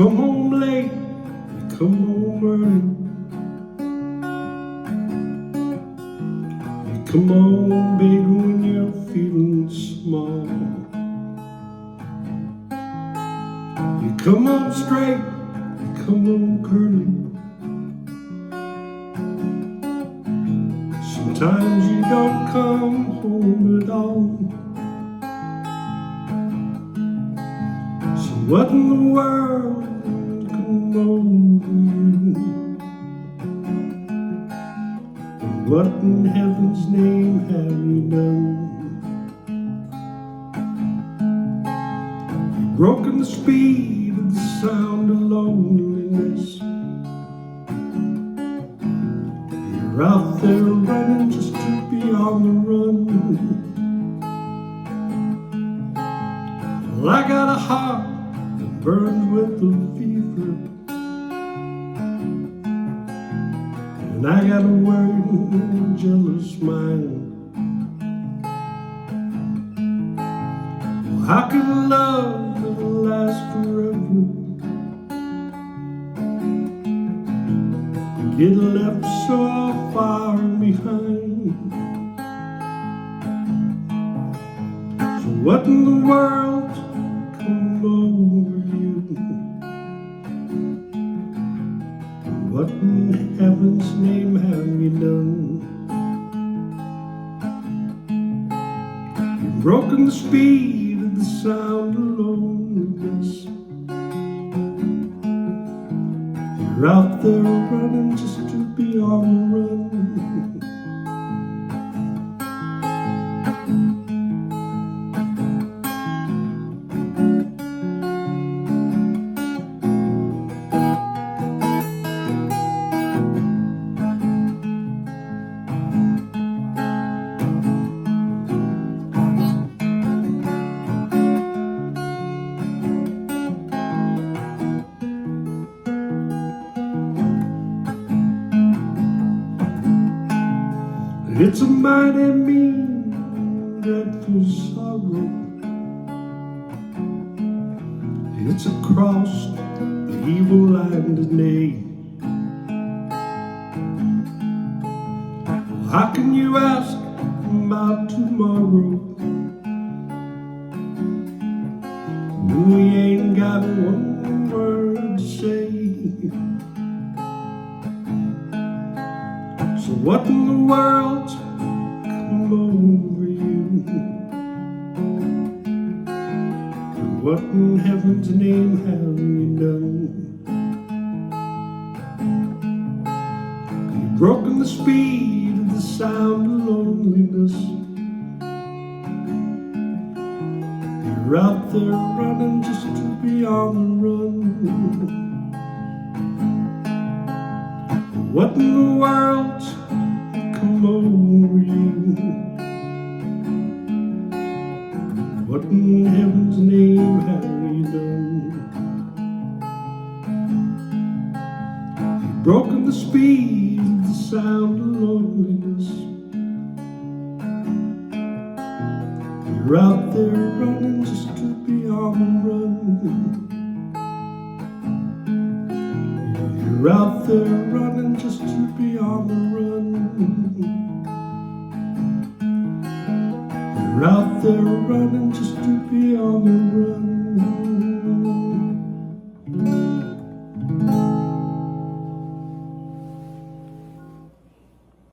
come home late, you come home early. You come home big when you're feeling small. You come home straight, you come home curly. Sometimes you don't come home at all. So what in the world come over you? And what in heaven's name have you done? You've broken the speed of the sound of loneliness. You're out there running just to be on the run. Well, I got a heart that burns with a fever, and I got a worried, jealous mind. Well, how can love ever last forever? Get left so far behind. So what in the world come over you? What in heaven's name have you done? You've broken the speed of the sound of loneliness. You're out there running just to be on the run. It's a mighty mean, dreadful sorrow. It's across the evil land today. Well, how can you ask about tomorrow when we ain't got one word to say? So what in the world come over you? And what in heaven's name have you done? You've broken the speed of the sound of loneliness. You're out there running just to be on the run. What in the world come over you? What in heaven's name have you done? You've broken the speed of the sound of loneliness. You're out there running just to be on the run. You're out there running just to be on the run. You're out there running just to be on the run.